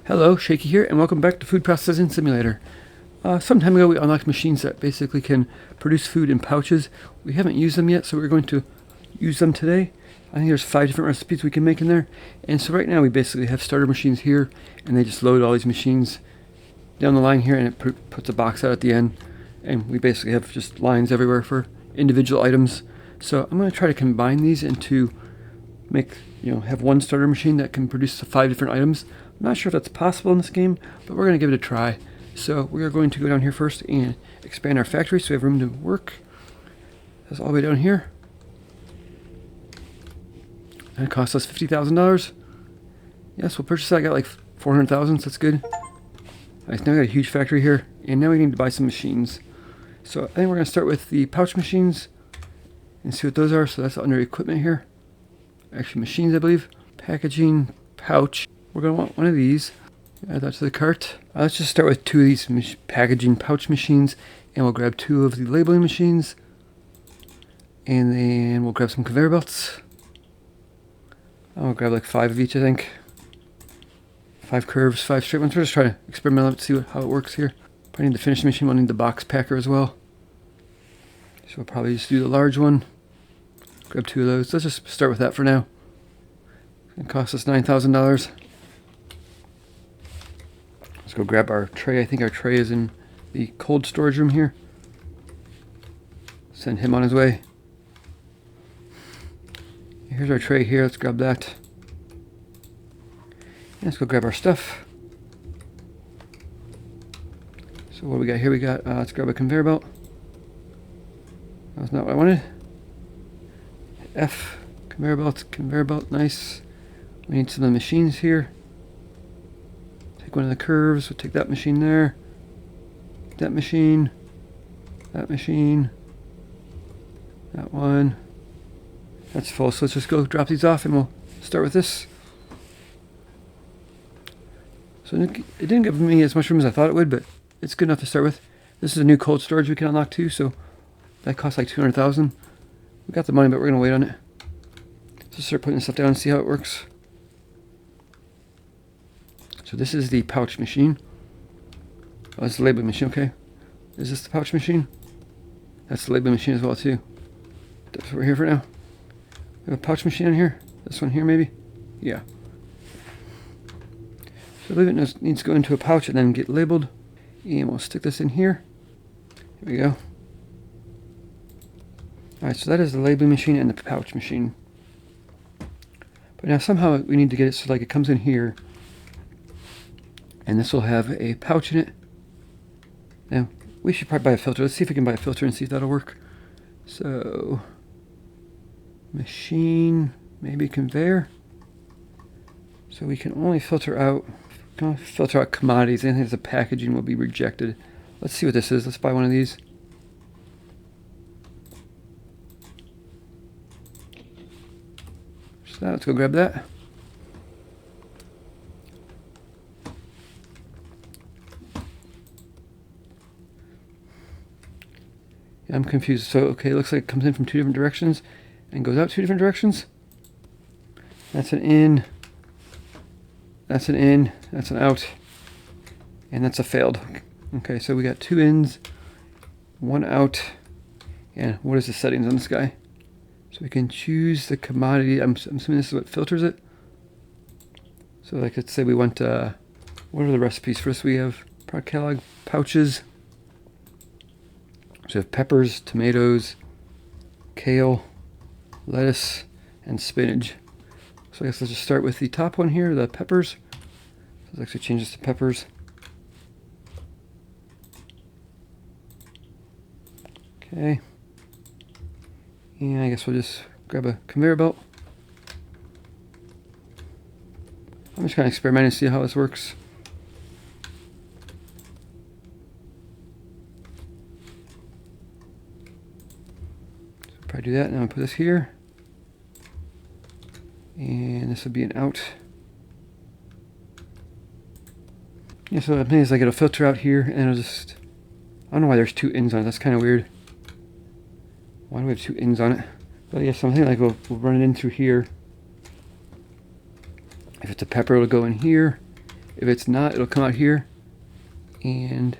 Hello, Shaky here, and welcome back to Food Processing Simulator. Some time ago we unlocked machines that basically can produce food in pouches. We haven't used them yet, so we're going to use them today. I think there's 5 different recipes we can make in there. And so right now we basically have starter machines here, and they just load all these machines down the line here, and it puts a box out at the end. And we basically have just lines everywhere for individual items. So I'm going to try to combine these into have one starter machine that can produce 5 different items. I'm not sure if that's possible in this game, but we're going to give it a try. So we are going to go down here first and expand our factory so we have room to work. That's all the way down here. And it cost us $50,000. Yes, we'll purchase that. I got like 400,000, so that's good. Alright, now we got a huge factory here, and now we need to buy some machines. So I think we're going to start with the pouch machines and see what those are. So that's under equipment here. Actually, machines, I believe. Packaging, pouch. We're going to want one of these. Add that to the cart. Let's just start with 2 of these packaging pouch machines, and we'll grab 2 of the labeling machines. And then we'll grab some conveyor belts. I'll grab like 5 of each, I think. 5 curves, 5 straight ones. We're just trying to experiment to see how it works here. Probably need the finishing machine. We'll need the box packer as well. So we'll probably just do the large one. Grab 2 of those. Let's just start with that for now. It cost us $9,000. Let's go grab our tray. I think our tray is in the cold storage room here. Send him on his way. Here's our tray here. Let's grab that. Let's go grab our stuff. So what do we got here? We got, let's grab a conveyor belt. That's not what I wanted. F, conveyor belt, nice. We need some of the machines here. Take one of the curves, we'll take that machine there. That machine. That machine. That one. That's full, so let's just go drop these off and we'll start with this. So it didn't give me as much room as I thought it would, but it's good enough to start with. This is a new cold storage we can unlock too, so that costs like $200,000. We got the money, but we're gonna wait on it. So start putting this stuff down and see how it works. So this is the pouch machine. Oh, that's the labeling machine, okay. Is this the pouch machine? That's the labeling machine as well too. That's what we're here for now. We have a pouch machine on here. This one here maybe? Yeah. So I believe it needs to go into a pouch and then get labeled. And we'll stick this in here. Here we go. Alright, so that is the labeling machine and the pouch machine. But now somehow we need to get it so like it comes in here. And this will have a pouch in it. Now, we should probably buy a filter. Let's see if we can buy a filter and see if that'll work. So, machine, maybe conveyor. So we can only filter out commodities. Anything that's a packaging will be rejected. Let's see what this is. Let's buy one of these. So let's go grab that. Yeah, I'm confused. So, okay, it looks like it comes in from 2 different directions and goes out 2 different directions. That's an in. That's an in. That's an out. And that's a failed. Okay, so we got 2 ins, 1 out. And what is the settings on this guy? So we can choose the commodity. I'm assuming this is what filters it. So like let's say we want, what are the recipes? First we have product catalog, pouches. So we have peppers, tomatoes, kale, lettuce, and spinach. So I guess let's just start with the top one here, the peppers. So let's actually change this to peppers. Okay. And I guess we'll just grab a conveyor belt. I'm just kind of experimenting to see how this works. So probably do that. Now I'll put this here. And this would be an out. Yeah, so it means I get a filter out here and it'll just, I don't know why there's 2 ins on it. That's kind of weird. Why do we have 2 ins on it? But yeah, something like we'll run it in through here. If it's a pepper, it'll go in here. If it's not, it'll come out here, and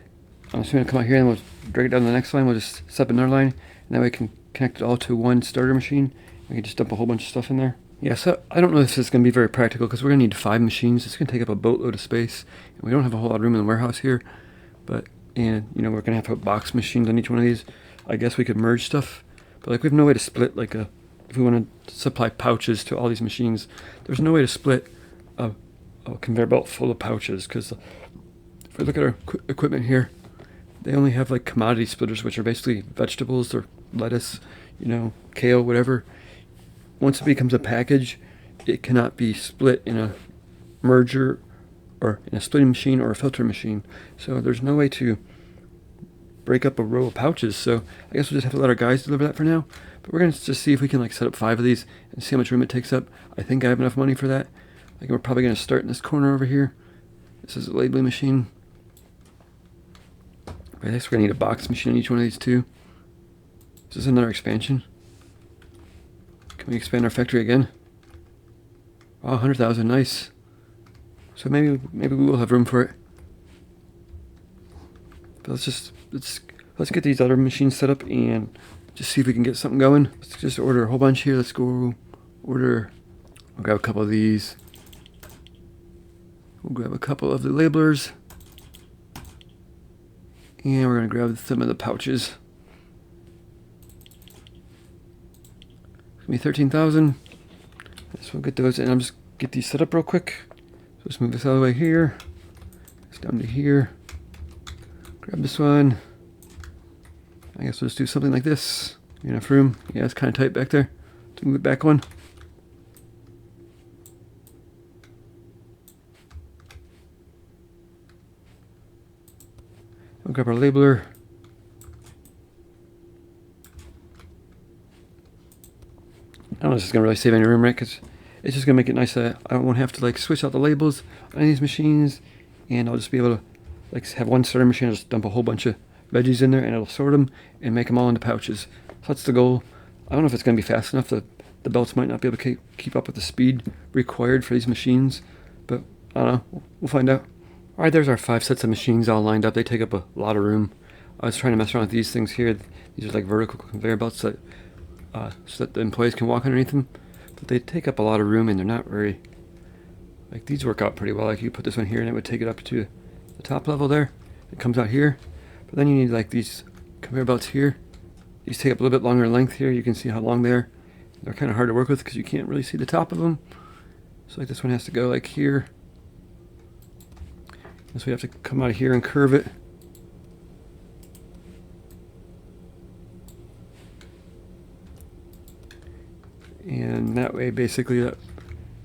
I'm just going to come out here and we'll drag it down to the next line. We'll just set up another line, and that way we can connect it all to one starter machine. We can just dump a whole bunch of stuff in there. Yeah, so I don't know if this is going to be very practical because we're going to need 5 machines. It's going to take up a boatload of space, and we don't have a whole lot of room in the warehouse here. But, and you know, we're going to have to put box machines on each one of these. I guess we could merge stuff, but like we have no way to split like if we want to supply pouches to all these machines, there's no way to split a conveyor belt full of pouches, because if we look at our equipment here, they only have like commodity splitters, which are basically vegetables or lettuce, you know, kale, whatever. Once it becomes a package, it cannot be split in a merger or in a splitting machine or a filter machine. So there's no way to break up a row of pouches. So I guess we'll just have to let our guys deliver that for now. But we're going to just see if we can like set up 5 of these and see how much room it takes up. I think I have enough money for that. Like we're probably going to start in this corner over here. This is a labeling machine. I guess we're going to need a box machine on each one of these too. Is this another expansion? Can we expand our factory again? Oh, 100,000, nice. So maybe we will have room for it. But let's get these other machines set up and just see if we can get something going. Let's just order a whole bunch here. Let's go order. I'll grab a couple of these. We'll grab a couple of the labelers. And we're going to grab some of the pouches. It's going to be 13,000. So we'll get those, and I'm just get these set up real quick. So let's move this all the way here. It's down to here. Grab this one. I guess we'll just do something like this. Enough room. Yeah, it's kind of tight back there. Let's move it back one. We'll grab our labeler. I don't know if this is going to really save any room, right? Because it's just going to make it nice that I won't have to like switch out the labels on any of these machines. And I'll just be able to like have one starter machine. I'll just dump a whole bunch of veggies in there and it'll sort them and make them all into pouches. So that's the goal. I don't know if it's going to be fast enough. The belts might not be able to keep up with the speed required for these machines. But I don't know. We'll find out. Alright, there's our 5 sets of machines all lined up. They take up a lot of room. I was trying to mess around with these things here. These are like vertical conveyor belts that, so that the employees can walk underneath them. But they take up a lot of room and they're not very... Like these work out pretty well. Like you put this one here and it would take it up to the top level there. It comes out here. But then you need like these conveyor belts here. These take up a little bit longer length here. You can see how long they are. They're kind of hard to work with because you can't really see the top of them. So like this one has to go like here. So we have to come out of here and curve it. And that way basically that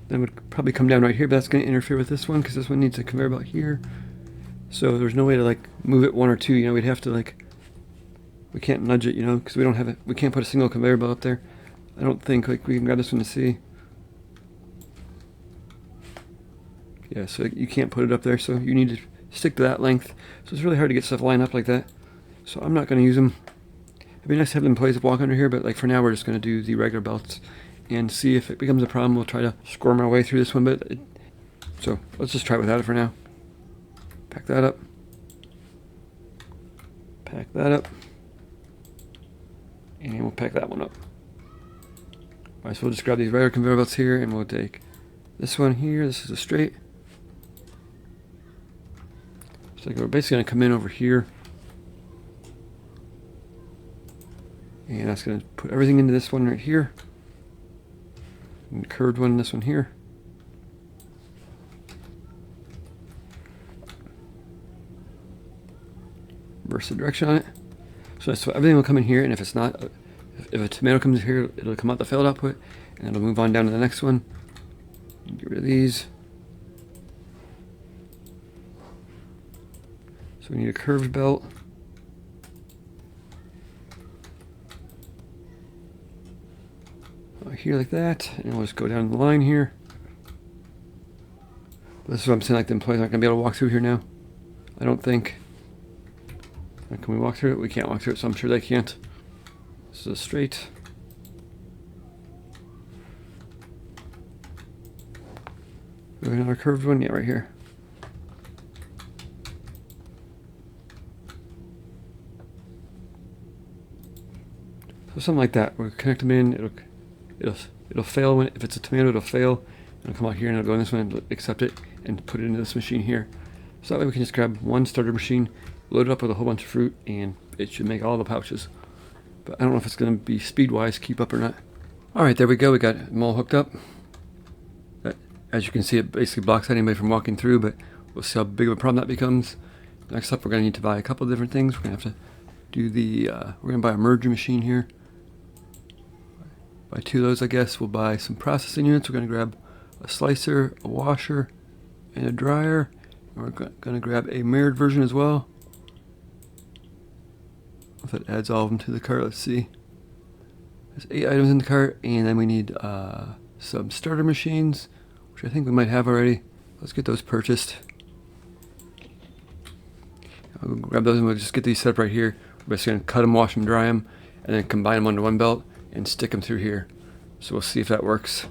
would probably come down right here, but that's going to interfere with this one because this one needs a conveyor belt here. So there's no way to like move it 1 or 2, you know, we'd have to like, we can't nudge it, you know, because we don't have it, we can't put a single conveyor belt up there. I don't think, like we can grab this one to see. Yeah, so you can't put it up there, so you need to stick to that length. So it's really hard to get stuff lined up like that. So I'm not going to use them. It'd be nice to have the employees walk under here, but like for now we're just going to do the regular belts and see if it becomes a problem. We'll try to squirm our way through this one, but so let's just try without it for now. Pack that up. Pack that up. And we'll pack that one up. Alright, so we'll just grab these regular conveyor belts here and we'll take this one here. This is a straight. So we're basically going to come in over here. And that's going to put everything into this one right here. And the curved one in this one here. Reverse the direction on it. So everything will come in here, and if it's not, if a tomato comes here, it'll come out the failed output, and it'll move on down to the next one. Get rid of these. So we need a curved belt. Here like that, and we'll just go down the line here. This is what I'm saying, like the employees aren't going to be able to walk through here now. I don't think. Can we walk through it? We can't walk through it, so I'm sure they can't. This is a straight. Another curved one, yeah, right here. So something like that. We'll connect them in. It'll fail if it's a tomato. It'll fail. It'll come out here and it'll go in this one, and accept it, and put it into this machine here. So that way we can just grab one starter machine, load it up with a whole bunch of fruit, and it should make all the pouches. But I don't know if it's going to be speed-wise keep up or not. All right, there we go. We got them all hooked up. As you can see, it basically blocks anybody from walking through, but we'll see how big of a problem that becomes. Next up, we're going to need to buy a couple of different things. We're going to have to do we're going to buy a merger machine here. Buy 2 of those, I guess. We'll buy some processing units. We're going to grab a slicer, a washer, and a dryer. And we're going to grab a mirrored version as well. If that adds all of them to the cart, let's see. There's 8 items in the cart, and then we need some starter machines, which I think we might have already. Let's get those purchased. I'll grab those and we'll just get these set up right here. We're just going to cut them, wash them, dry them, and then combine them onto one belt and stick them through here. So we'll see if that works.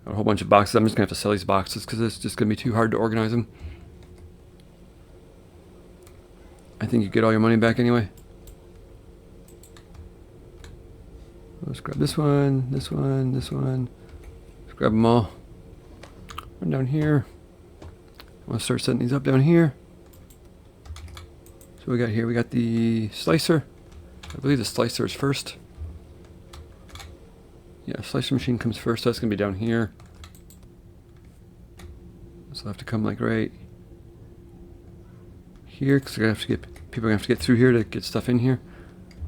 A whole bunch of boxes. I'm just going to have to sell these boxes because it's just going to be too hard to organize them. I think you get all your money back anyway. Let's grab this one, this one, this one. Let's grab them all. Run down here. I want to start setting these up down here. So we got here, we got the slicer. I believe the slicer is first. Yeah, slicer machine comes first. That's going to be down here. So I'll have to come like right here because people are going to have to get through here to get stuff in here.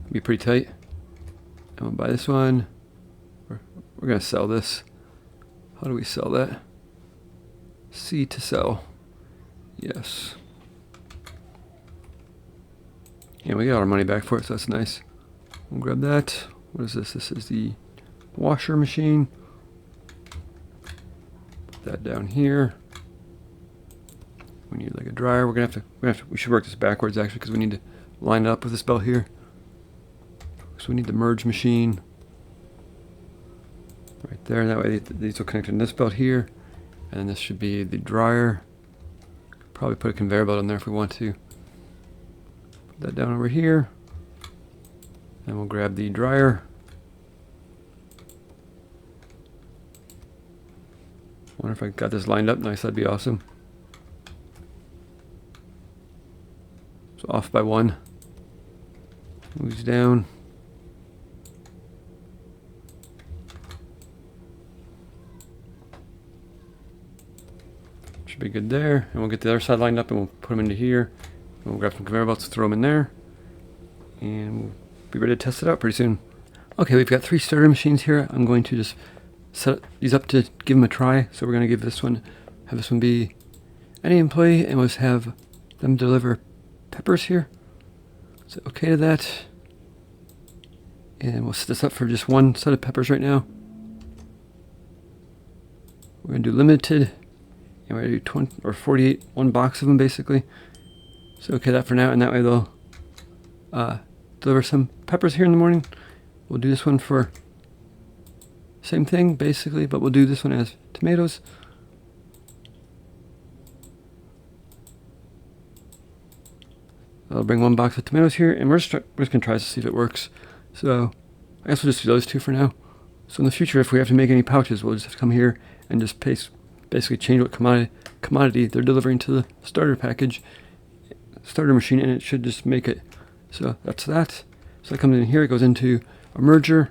It'll be pretty tight. I'm going to buy this one. We're going to sell this. How do we sell that? C to sell. Yes. Yeah, we got our money back for it, so that's nice. We'll grab that. What is this? This is the washer machine. Put that down here. We need like a dryer. We should work this backwards actually because we need to line it up with this belt here. So we need the merge machine right there. That way these will connect in this belt here, and then this should be the dryer. Probably put a conveyor belt in there if we want to. Put that down over here, and we'll grab the dryer. Wonder if I got this lined up nice. That'd be awesome. So off by 1. Moves down. Should be good there. And we'll get the other side lined up and we'll put them into here. And we'll grab some conveyor belts, throw them in there. And we'll be ready to test it out pretty soon. Okay, we've got 3 starter machines here. I'm going to just set these up to give them a try. So we're going to have this one be any employee, and we'll just have them deliver peppers here. So okay to that. And we'll set this up for just 1 set of peppers right now. We're going to do limited. And we're going to do 20 or 48, 1 box of them basically. So okay that for now, and that way they'll deliver some peppers here in the morning. We'll do this one for same thing basically, but we'll do this one as tomatoes. I'll bring 1 box of tomatoes here, and we're just going to try to see if it works. So I guess we'll just do those 2 for now. So in the future, if we have to make any pouches, we'll just have to come here and just basically change what commodity they're delivering to the starter machine, and it should just make it. So that's that. So that comes in here, it goes into a merger.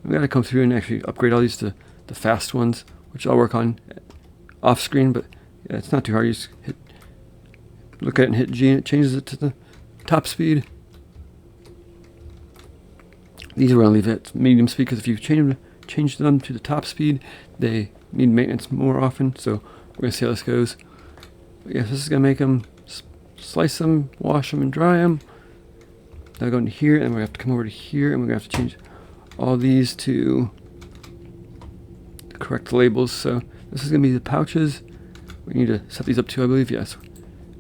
We got to come through and actually upgrade all these to the fast ones, which I'll work on off screen, but yeah, it's not too hard. You just look at it and hit G and it changes it to the top speed. These we're going to leave at medium speed because if you change them to the top speed, they need maintenance more often. So we're going to see how this goes. But yeah, this is going to make them, slice them, wash them, and dry them. Now go into here, and we have to come over to here, and we're going to have to change all these to the correct labels. So this is going to be the pouches. We need to set these up too, I believe. Yes.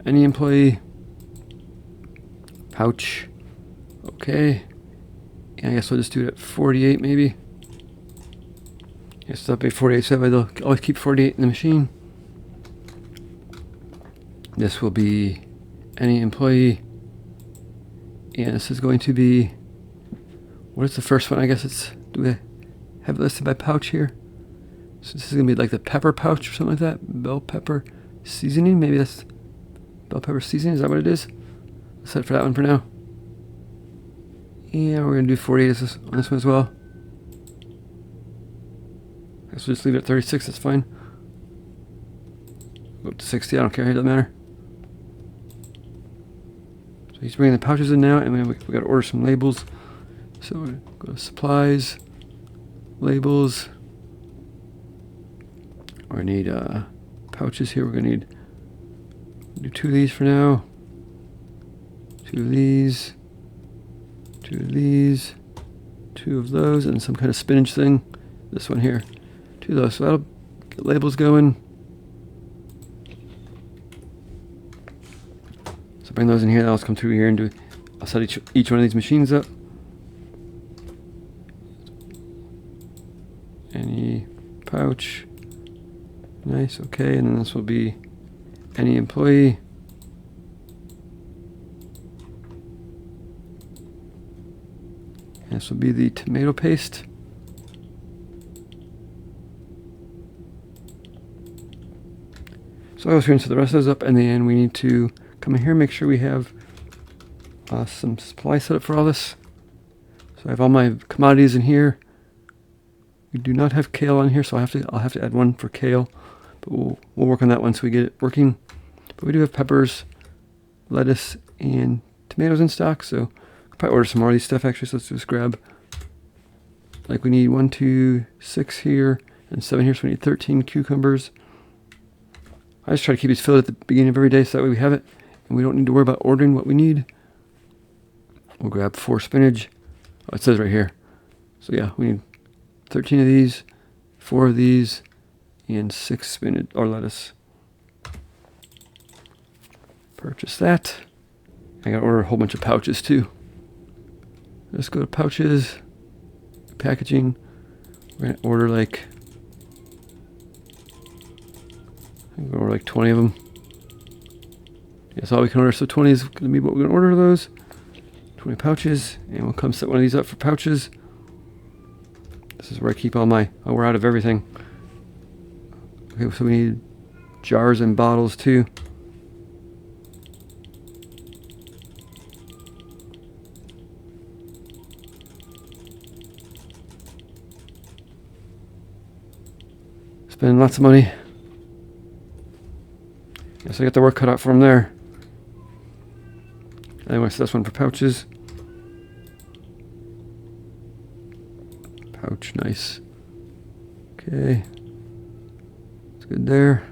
Any employee. Pouch. Okay. And I guess we'll just do it at 48 maybe. Yes, that'll be 48, so they'll always keep 48 in the machine. This will be any employee. And this is going to be What is the first one? I guess it's, do we have it listed by pouch here? So this is going to be like the pepper pouch or something like that. Bell pepper seasoning. Maybe that's bell pepper seasoning. Is that what it is? Let's set it for that one for now. And we're going to do 48 on this one as well. I guess we'll just leave it at 36. That's fine. Go up to 60. I don't care. It doesn't matter. So he's bringing the pouches in now. And then we got to order some labels. So we're going to go to supplies. Labels. We're going to need pouches here. We're going to do 2 of these for now. 2 of these. 2 of these. 2 of those. And some kind of spinach thing. This one here. 2 of those. So that'll get labels going. So bring those in here. That'll come through here and I'll set each one of these machines up. Any pouch. Nice, okay, and then this will be any employee. And this will be the tomato paste. So I was going to set the rest of those up, and then we need to come in here and make sure we have some supply set up for all this. So I have all my commodities in here. We do not have kale on here, so I'll have to add one for kale. But we'll work on that once we get it working. But we do have peppers, lettuce, and tomatoes in stock, so I'll probably order some more of these stuff actually. So let's just grab, like we need 1, 2, 6 here, and 7 here, so we need 13 cucumbers. I just try to keep these filled at the beginning of every day so that way we have it, and we don't need to worry about ordering what we need. We'll grab 4 spinach. Oh, it says right here. So yeah, we need 13 of these, 4 of these, and 6 spinach or lettuce. Purchase that. I gotta order a whole bunch of pouches too. Let's go to pouches, packaging. We're gonna order like, I'm gonna order like 20 of them. That's all we can order. So 20 is gonna be what we're gonna order of those. 20 pouches, and we'll come set one of these up for pouches. This is where I keep all my, we're out of everything. Okay, so we need jars and bottles too. Spending lots of money. Yes, I got the work cut out for them there. Anyway, so that's one for pouches. Pouch, nice. Okay. It's good there.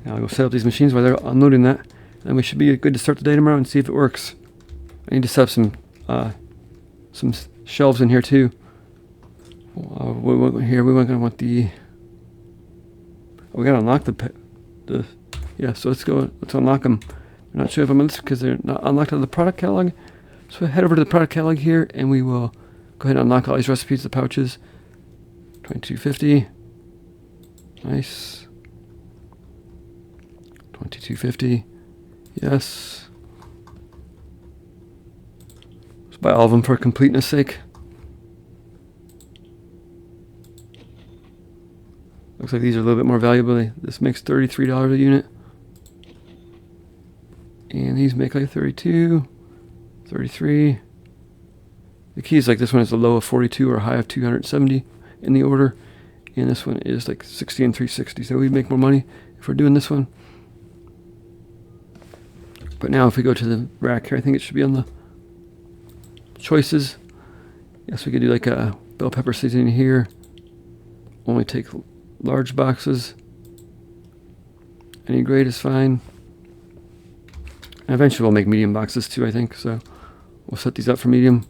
Now I'll go set up these machines while they're unloading that. And we should be good to start the day tomorrow and see if it works. I need to set up some shelves in here too. We want to want the. Oh, we gotta unlock the. Yeah, so let's unlock them. I'm not sure if I'm on this because they're not unlocked out of the product catalog. So head over to the product catalog here, and we will go ahead and unlock all these recipes, the pouches. 2250. Nice. 2250. Yes. Let's buy all of them for completeness sake. Looks like these are a little bit more valuable. This makes $33 a unit. And these make like 32, 33. The key is like this one is a low of 42 or a high of 270 in the order. And this one is like 60 and 360. So we make more money if we're doing this one. But now if we go to the rack here, I think it should be on the choices. Yes, we could do like a bell pepper seasoning here. Only take large boxes. Any grade is fine. And eventually we'll make medium boxes too, I think. So we'll set these up for medium.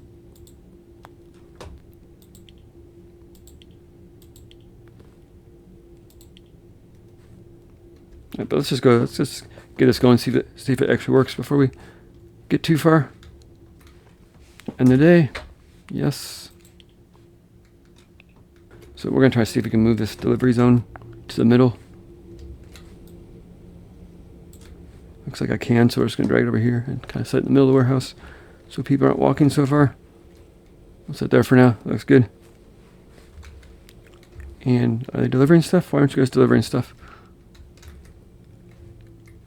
Right, but let's just get this going, see if it actually works before we get too far. End the day. Yes. So we're going to try to see if we can move this delivery zone to the middle. Looks like I can, so we're just going to drag it over here and kind of set it in the middle of the warehouse. so people aren't walking so far. I'll sit there for now. Looks good. And are they delivering stuff? Why aren't you guys delivering stuff?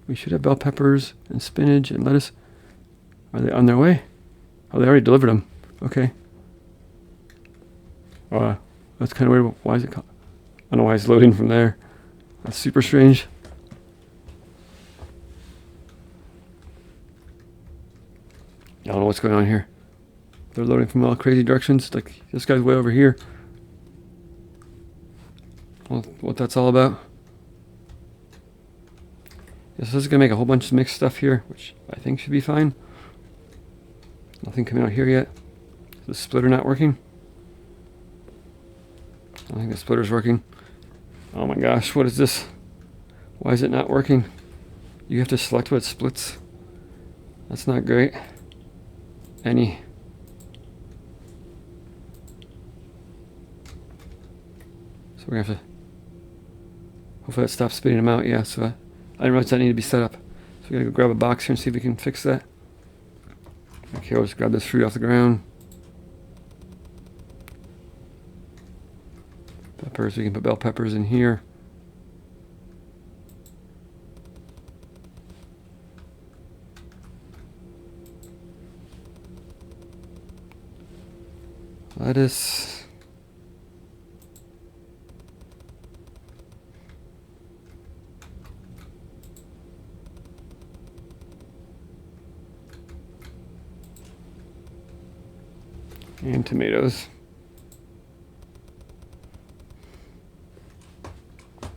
We should have bell peppers and spinach and lettuce. Are they on their way? Oh, they already delivered them. Okay. That's kind of weird. Why is it I don't know why it's loading from there. That's super strange. I don't know what's going on here. They're loading from all crazy directions. Like, this guy's way over here. Well, what that's all about. Yes, this is going to make a whole bunch of mixed stuff here, which I think should be fine. Nothing coming out here yet. Is the splitter not working? I don't think the splitter's working. Oh my gosh, what is this? Why is it not working? You have to select what splits. That's not great. Any. So we're going to have to... Hopefully that stops spitting them out. Yeah, so I didn't realize that needed to be set up. So we got to go grab a box here and see if we can fix that. Okay, I'll just grab this fruit off the ground. Peppers, we can put bell peppers in here. Lettuce. And tomatoes. Put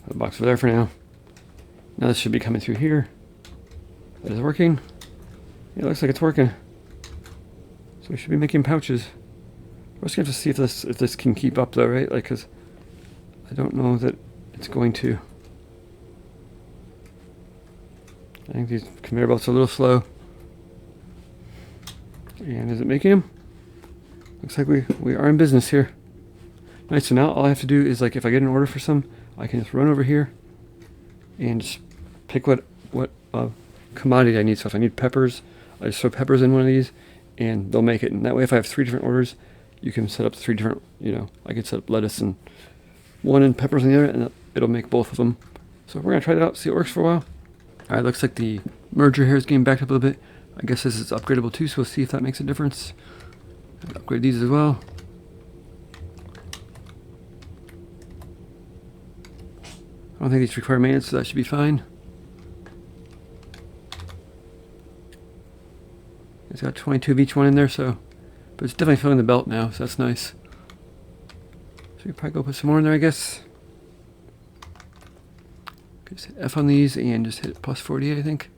the box over there for now. Now this should be coming through here. Is it working? Yeah, it looks like it's working. So we should be making pouches. We're just gonna have to see if this can keep up though, right? Like, cause I don't know that it's going to. I think these conveyor belts are a little slow. And is it making them? Looks like we are in business here. Nice, so now all I have to do is, like, if I get an order for some, I can just run over here and just pick what commodity I need. So if I need peppers, I just throw peppers in one of these and they'll make it. And that way if I have 3 different orders, you can set up 3 different, I can set up lettuce and one and peppers on the other, and it'll make both of them. So we're gonna try that out, see if it works for a while. All right, looks like the merger here is getting backed up a little bit. I guess this is upgradable too, so we'll see if that makes a difference. Upgrade these as well. I don't think these require maintenance, so that should be fine. It's got 22 of each one in there, but it's definitely filling the belt now, so that's nice. So we probably go put some more in there, I guess. Just hit F on these and just hit plus 48, I think.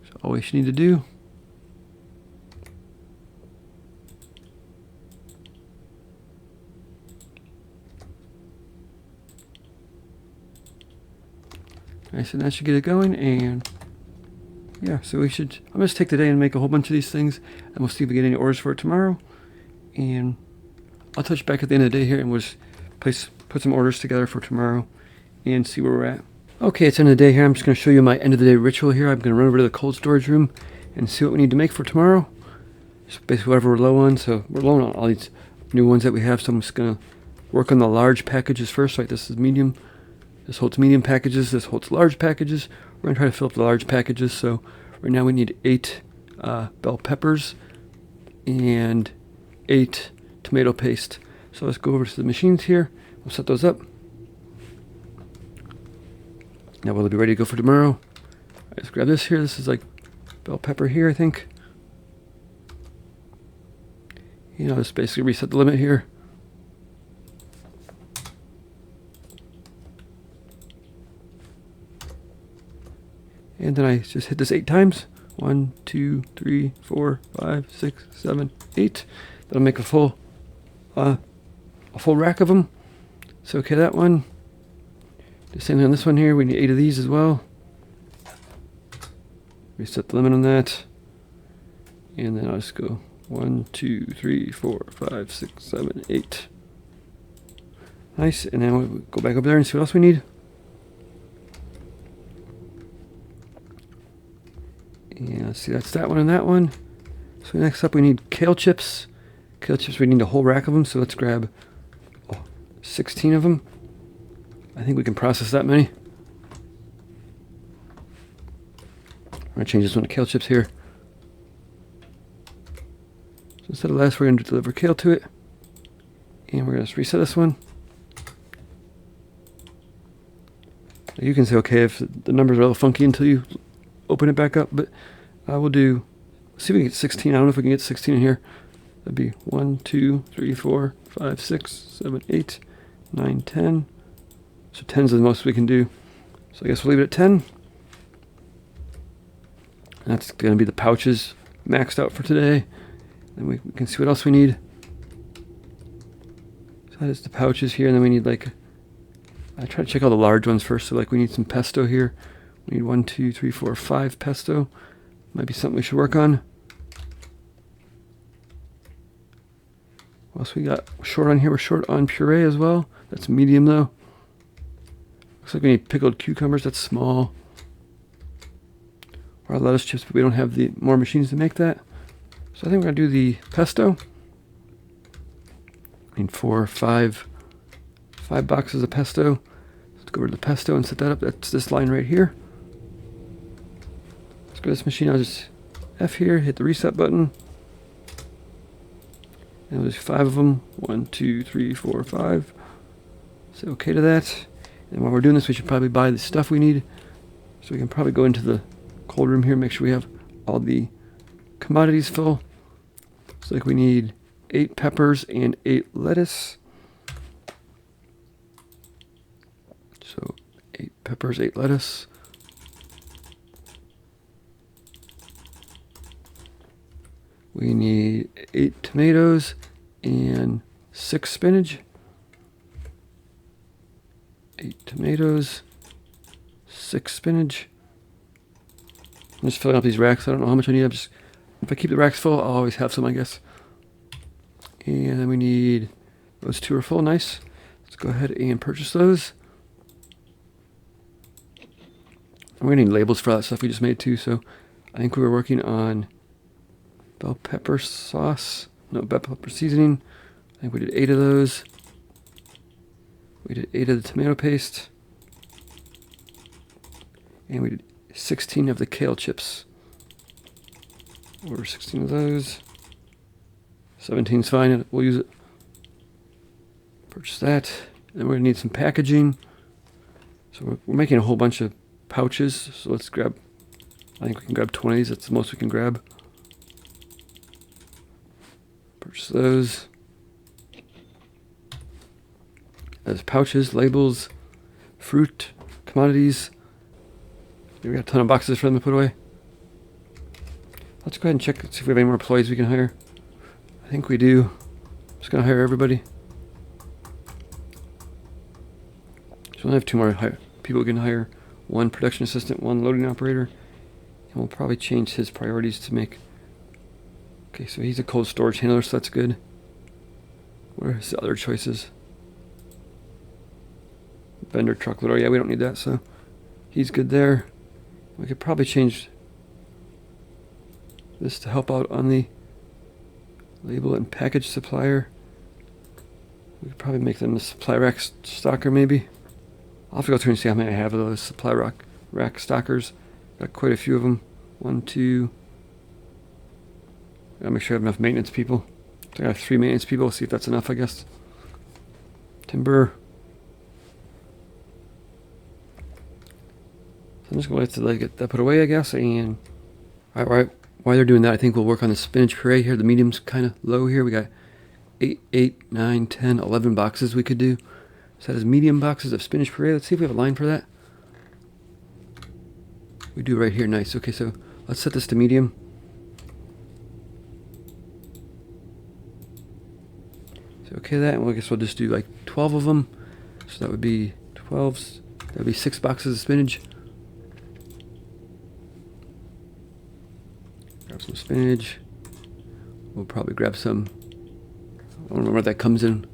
That's all we should need to do. Alright, so that should get it going, and yeah, so I'm gonna just take the day and make a whole bunch of these things, and we'll see if we get any orders for it tomorrow. And I'll touch back at the end of the day here, and we'll just put some orders together for tomorrow and see where we're at. Okay, it's the end of the day here. I'm just gonna show you my end of the day ritual here. I'm gonna run over to the cold storage room and see what we need to make for tomorrow. Just basically whatever we're low on. So we're low on all these new ones that we have, so I'm just gonna work on the large packages first. Like, this is medium. This holds medium packages, this holds large packages. We're gonna try to fill up the large packages. So right now we need 8 bell peppers and 8 tomato paste. So let's go over to the machines here. We'll set those up. Now we'll be ready to go for tomorrow. I just grab this here. This is like bell pepper here, I think. I'll just basically reset the limit here. And then I just hit this 8 times. 1, 2, 3, 4, 5, 6, 7, 8. That'll make a full rack of them. So okay, that one. The same thing on this one here. We need 8 of these as well. Reset the limit on that. And then I'll just go 1, 2, 3, 4, 5, 6, 7, 8. Nice. And then we'll go back over there and see what else we need. And let's see, that's that one and that one. So next up we need kale chips. Kale chips, we need a whole rack of them, so let's grab 16 of them. I think we can process that many. I'm going to change this one to kale chips here. So instead of lettuce, we're going to deliver kale to it. And we're going to reset this one. You can say okay if the numbers are a little funky until you open it back up, but we'll do, see if we can get 16. I don't know if we can get 16 in here. That'd be 1, 2, 3, 4, 5, 6, 7, 8, 9, 10. So 10's the most we can do. So I guess we'll leave it at 10. That's going to be the pouches maxed out for today. Then we can see what else we need. So that is the pouches here, and then we need like, I try to check all the large ones first. So like we need some pesto here. We need 1, 2, 3, 4, 5 pesto. Might be something we should work on. What else we got short on here? We're short on puree as well. That's medium though. Looks like we need pickled cucumbers. That's small. Or lettuce chips, but we don't have the more machines to make that. So I think we're gonna do the pesto. I need 5 boxes of pesto. Let's go over to the pesto and set that up. That's this line right here. Let's go to this machine. I'll just F here, hit the reset button. And there's 5 of them. 1, 2, 3, 4, 5. Say okay to that. And while we're doing this, we should probably buy the stuff we need. So we can probably go into the cold room here, make sure we have all the commodities full. So like we need 8 peppers and 8 lettuce. So 8 peppers, 8 lettuce. We need 8 tomatoes and 6 spinach. 8 tomatoes, 6 spinach. I'm just filling up these racks. I don't know how much I need. If I keep the racks full, I'll always have some, I guess. And then we need, those 2 are full, nice. Let's go ahead and purchase those. And we're gonna need labels for all that stuff we just made too. So I think we were working on bell pepper sauce. No, bell pepper seasoning. I think we did 8 of those. We did 8 of the tomato paste. And we did 16 of the kale chips. Order 16 of those. 17's fine, we'll use it. Purchase that. And we're gonna need some packaging. So we're making a whole bunch of pouches. So let's grab, I think we can grab 20 of these. That's the most we can grab. Purchase those. There's pouches, labels, fruit, commodities. We got a ton of boxes for them to put away. Let's go ahead and check, see if we have any more employees we can hire. I think we do. I'm just gonna hire everybody. So we'll have 2 more people we can hire. 1 production assistant, 1 loading operator. And we'll probably change his priorities to make, okay, so he's a cold storage handler, so that's good. What are his other choices? Vendor truck loader, yeah, we don't need that, so he's good there. We could probably change this to help out on the label and package supplier. We could probably make them a supply rack stocker maybe. I'll have to go through and see how many I have of those supply rack stockers. Got quite a few of them. 1, 2. Gotta make sure I have enough maintenance people. So I got 3 maintenance people. See if that's enough, I guess. Timber. So I'm just going to have to get that put away, I guess. And all right, while they're doing that, I think we'll work on the spinach puree here. The medium's kind of low here. We got 8, 9, 10, 11 boxes we could do. So that is medium boxes of spinach puree. Let's see if we have a line for that. We do right here. Nice. Okay, so let's set this to medium. So okay, that, and I guess we'll just do like 12 of them. So that would be 12. That would be 6 boxes of spinach. Grab some spinach. We'll probably grab some. I don't remember what that comes in.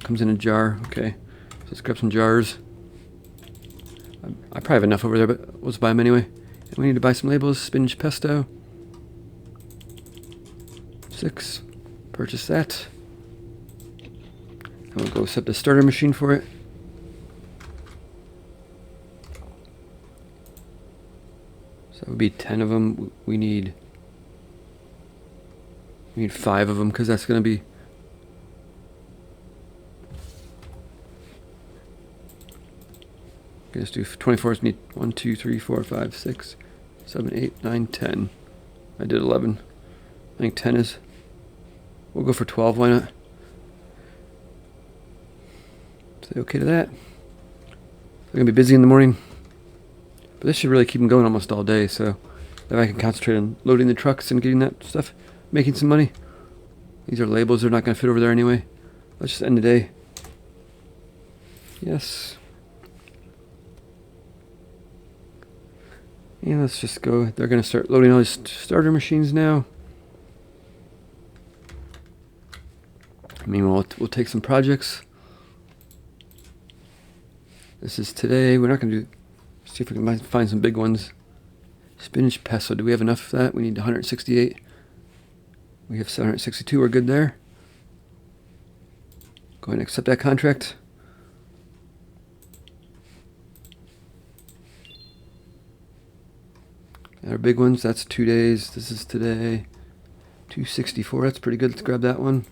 Comes in a jar. Okay, so let's grab some jars. I probably have enough over there, but let's buy them anyway. And we need to buy some labels. Spinach pesto. 6. Purchase that. And we'll go set the starter machine for it. So that would be 10 of them. We need 5 of them because that's going to be... Okay, let's do 24s. We need 1, 2, 3, 4, 5, 6, 7, 8, 9, 10. I did 11. I think 10 is... We'll go for 12. Why not? Say okay to that. We're going to be busy in the morning. But this should really keep them going almost all day, so then I can concentrate on loading the trucks and getting that stuff, making some money. These are labels, they're not going to fit over there anyway. Let's just end the day. Yes. And let's just go, they're going to start loading all these starter machines now. Meanwhile, we'll take some projects. This is today, we're not going to do... See if we can find some big ones. Spinach pesto. Do we have enough of that? We need 168. We have 762. We're good there. Go ahead and accept that contract. And our big ones, that's 2 days. This is today. 264. That's pretty good. Let's grab that one.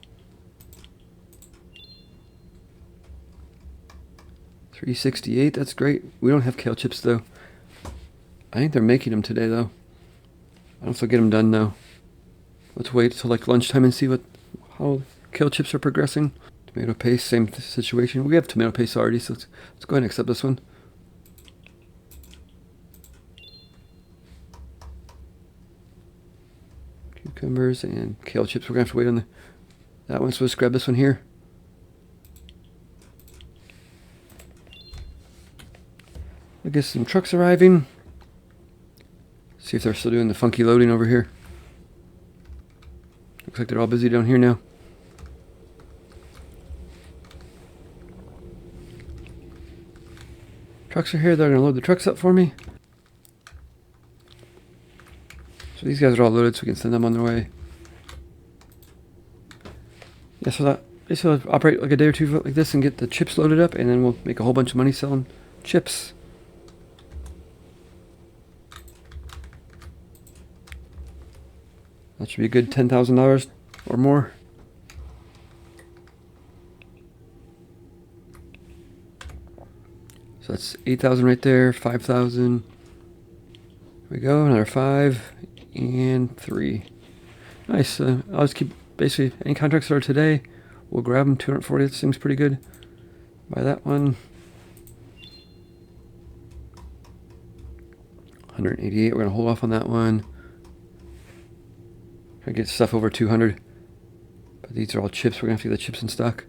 368, that's great. We don't have kale chips though. I think they're making them today though. I don't know if they'll get them done now. Let's wait till like lunchtime and see how kale chips are progressing. Tomato paste, same situation. We have tomato paste already, so let's go ahead and accept this one. Cucumbers and kale chips. We're gonna have to wait on that one, so let's grab this one here. I guess some trucks arriving. See if they're still doing the funky loading over here. Looks like they're all busy down here now. Trucks are here. They're going to load the trucks up for me. So these guys are all loaded so we can send them on their way. Yeah, so that basically will operate like a day or two like this and get the chips loaded up, and then we'll make a whole bunch of money selling chips. That should be a good $10,000 or more. So that's 8,000 right there, 5,000. Here we go, another 5 and 3. Nice. I'll just keep basically any contracts that are today. We'll grab them. 240. That seems pretty good. Buy that one. 188. We're gonna hold off on that one. I get stuff over 200, but these are all chips. We're gonna have to get the chips in stock.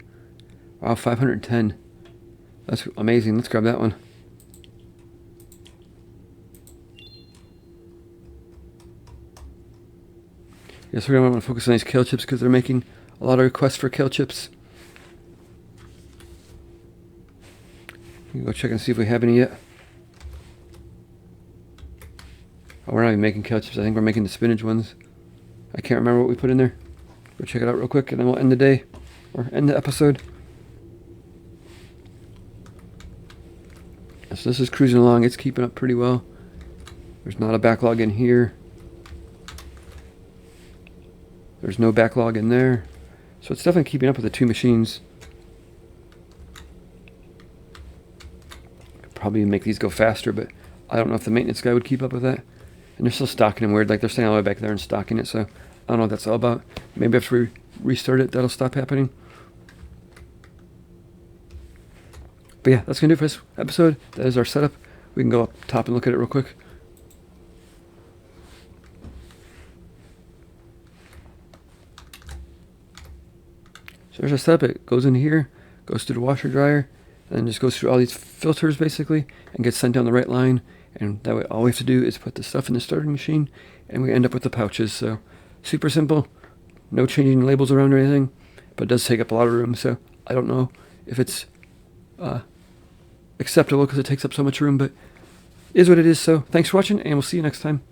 Wow, 510. That's amazing. Let's grab that one. Yes, we're gonna want to focus on these kale chips because they're making a lot of requests for kale chips. We can go check and see if we have any yet. Oh, we're not even making kale chips. I think we're making the spinach ones. I can't remember what we put in there. Go check it out real quick and then we'll end the day, or end the episode. So this is cruising along. It's keeping up pretty well. There's not a backlog in here. There's no backlog in there. So it's definitely keeping up with the 2 machines. Could probably make these go faster, but I don't know if the maintenance guy would keep up with that. And they're still stocking them weird, like they're staying all the way back there and stocking it, so I don't know what that's all about. Maybe after we restart it, that'll stop happening. But yeah, that's going to do it for this episode. That is our setup. We can go up top and look at it real quick. So there's our setup. It goes in here, goes through the washer dryer, and then just goes through all these filters basically, and gets sent down the right line. And that way all we have to do is put the stuff in the starting machine, and we end up with the pouches. So super simple, no changing labels around or anything, but it does take up a lot of room. So I don't know if it's acceptable because it takes up so much room, but is what it is. So thanks for watching, and we'll see you next time.